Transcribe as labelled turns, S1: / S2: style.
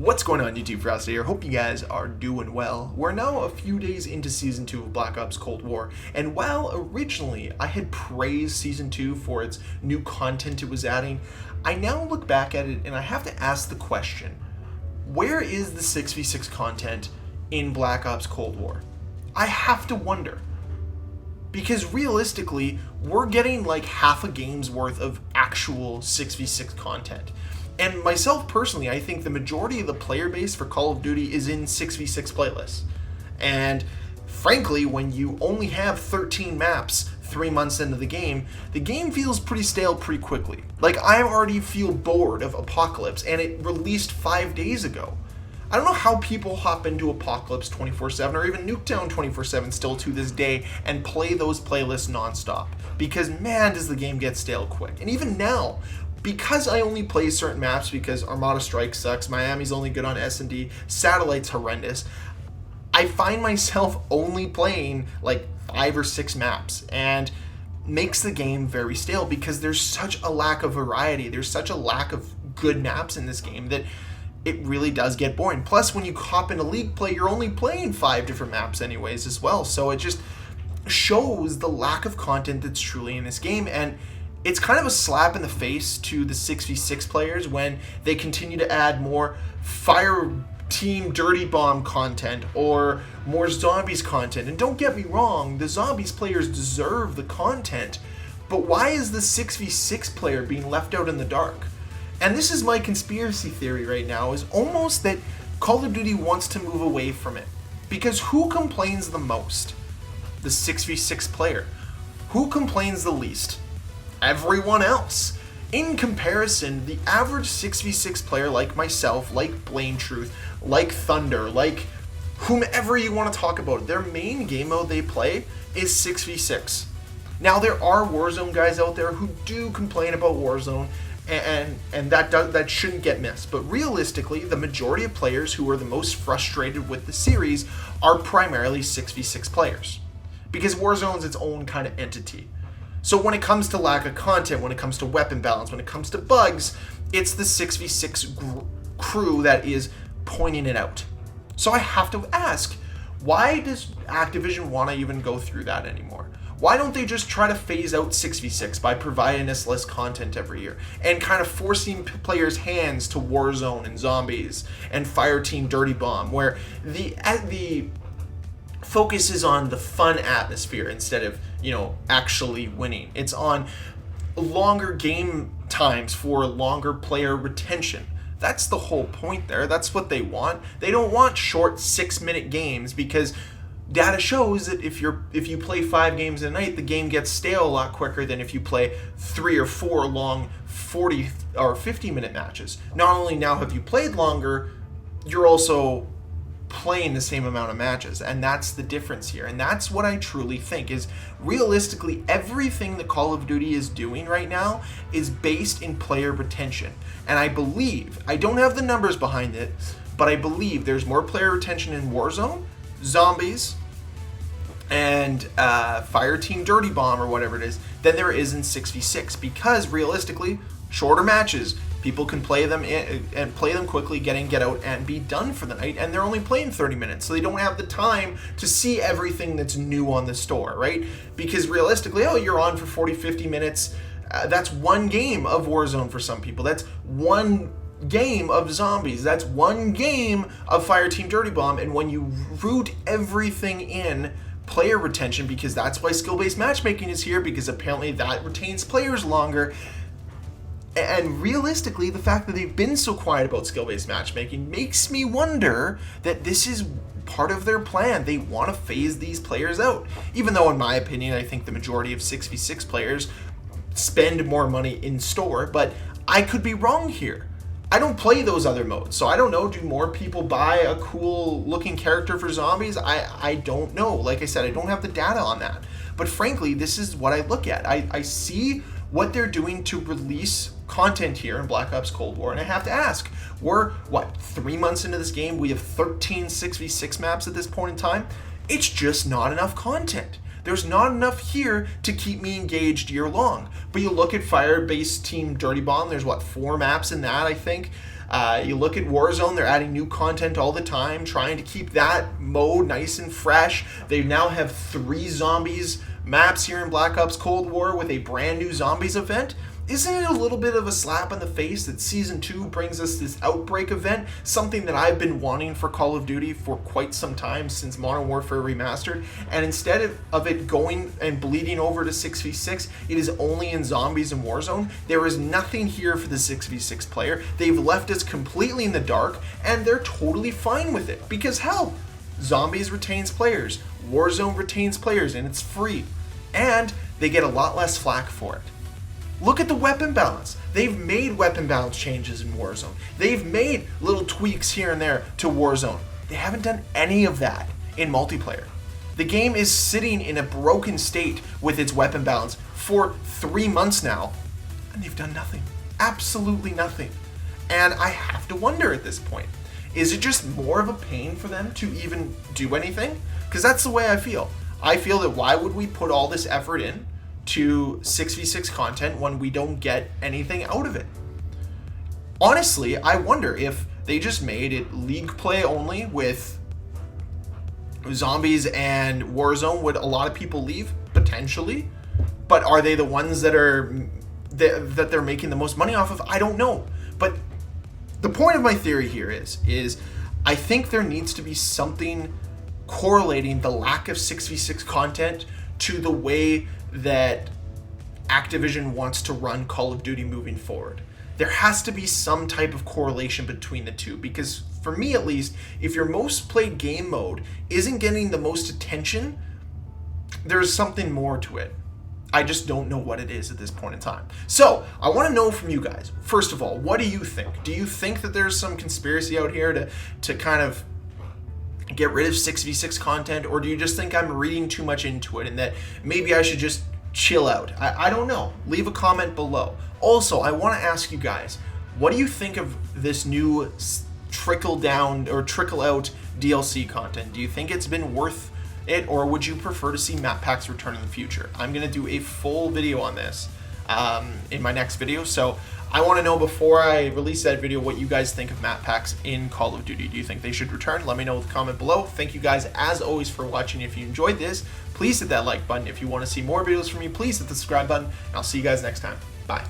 S1: What's going on, YouTube? Ferocity here. Hope you guys are doing well. We're now a few days into Season 2 of Black Ops Cold War, and while originally I had praised Season 2 for its new content it was adding, I now look back at it and I have to ask the question, where is the 6v6 content in Black Ops Cold War? I have to wonder. Because realistically, we're getting like half a game's worth of actual 6v6 content. And myself personally, I think the majority of the player base for Call of Duty is in 6v6 playlists. And frankly, when you only have 13 maps 3 months into the game feels pretty stale pretty quickly. Like, I already feel bored of Apocalypse, and it released 5 days ago. I don't know how people hop into Apocalypse 24/7 or even Nuketown 24/7 still to this day and play those playlists nonstop. Because man, does the game get stale quick. And even now, because I only play certain maps because Armada Strike sucks, Miami's only good on S&D, Satellite's horrendous, I find myself only playing like 5 or 6 maps, and makes the game very stale because there's such a lack of variety, there's such a lack of good maps in this game that it really does get boring. Plus, when you hop into League play, you're only playing 5 different maps anyways as well, so it just shows the lack of content that's truly in this game. And it's kind of a slap in the face to the 6v6 players when they continue to add more Fire Team Dirty Bomb content or more Zombies content. And don't get me wrong, the Zombies players deserve the content, but why is the 6v6 player being left out in the dark? And this is my conspiracy theory right now, is almost that Call of Duty wants to move away from it. Because who complains the most? The 6v6 player. Who complains the least? Everyone else. In comparison, the average 6v6 player like myself, like Blame Truth, like Thunder, like whomever you want to talk about, their main game mode they play is 6v6. Now, there are Warzone guys out there who do complain about Warzone, and that shouldn't get missed. But realistically, the majority of players who are the most frustrated with the series are primarily 6v6 players. Because Warzone's its own kind of entity. So when it comes to lack of content, when it comes to weapon balance, when it comes to bugs, it's the 6v6 crew that is pointing it out. So I have to ask, why does Activision want to even go through that anymore? Why don't they just try to phase out 6v6 by providing us less content every year and kind of forcing players' hands to Warzone and Zombies and Fireteam Dirty Bomb, where the focus is on the fun atmosphere instead of, actually winning. It's on longer game times for longer player retention. That's the whole point there. That's what they want. They don't want short 6-minute games, because data shows that if you play 5 games a night, the game gets stale a lot quicker than if you play 3 or 4 long 40 or 50-minute matches. Not only now have you played longer, you're also playing the same amount of matches, and that's the difference here. And that's what I truly think is, realistically, everything that Call of Duty is doing right now is based in player retention. And I believe, I don't have the numbers behind it, but I believe there's more player retention in Warzone, Zombies, and Fireteam Dirty Bomb or whatever it is than there is in 6v6, because realistically, shorter matches, people can play them and play them quickly, get out, and be done for the night, and they're only playing 30 minutes, so they don't have the time to see everything that's new on the store, right? Because realistically, you're on for 40, 50 minutes, that's one game of Warzone for some people, that's one game of Zombies, that's one game of Fireteam Dirty Bomb, and when you root everything in player retention, because that's why skill-based matchmaking is here, because apparently that retains players longer. And realistically, the fact that they've been so quiet about skill-based matchmaking makes me wonder that this is part of their plan. They want to phase these players out. Even though, in my opinion, I think the majority of 6v6 players spend more money in store, but I could be wrong here. I don't play those other modes, so I don't know. Do more people buy a cool-looking character for Zombies? I don't know. Like I said, I don't have the data on that. But frankly, this is what I look at. I see what they're doing to release content here in Black Ops Cold War, and I have to ask, we're, 3 months into this game? We have 13 6v6 maps at this point in time? It's just not enough content. There's not enough here to keep me engaged year long. But you look at Fireteam Dirty Bomb, there's 4 maps in that, I think. You look at Warzone, they're adding new content all the time, trying to keep that mode nice and fresh. They now have 3 zombies maps here in Black Ops Cold War with a brand new zombies event. Isn't it a little bit of a slap in the face that Season 2 brings us this Outbreak event, something that I've been wanting for Call of Duty for quite some time since Modern Warfare Remastered, and instead of it going and bleeding over to 6v6, it is only in Zombies and Warzone. There is nothing here for the 6v6 player. They've left us completely in the dark, and they're totally fine with it, because hell, Zombies retains players, Warzone retains players, and it's free. And they get a lot less flack for it. Look at the weapon balance. They've made weapon balance changes in Warzone. They've made little tweaks here and there to Warzone. They haven't done any of that in multiplayer. The game is sitting in a broken state with its weapon balance for 3 months now, and they've done nothing. Absolutely nothing. And I have to wonder at this point, is it just more of a pain for them to even do anything? Because that's the way I feel. I feel that why would we put all this effort in to 6v6 content when we don't get anything out of it? Honestly, I wonder if they just made it league play only with Zombies and Warzone. Would a lot of people leave? Potentially. But are they the ones that they're making the most money off of? I don't know. But the point of my theory here is I think there needs to be something correlating the lack of 6v6 content to the way that Activision wants to run Call of Duty moving forward. There has to be some type of correlation between the two, because for me at least, if your most played game mode isn't getting the most attention, there's something more to it. I just don't know what it is at this point in time. So I want to know from you guys, first of all, what do you think? Do you think that there's some conspiracy out here to kind of get rid of 6v6 content, or do you just think I'm reading too much into it and that maybe I should just chill out? I don't know. Leave a comment below. Also, I want to ask you guys, what do you think of this new trickle down or trickle out DLC content? Do you think it's been worth it, or would you prefer to see map packs return in the future? I'm going to do a full video on this in my next video, so I want to know before I release that video what you guys think of map packs in Call of Duty. Do you think they should return? Let me know with a comment below. Thank you guys as always for watching. If you enjoyed this, please hit that like button. If you want to see more videos from me, please hit the subscribe button, and I'll see you guys next time. Bye.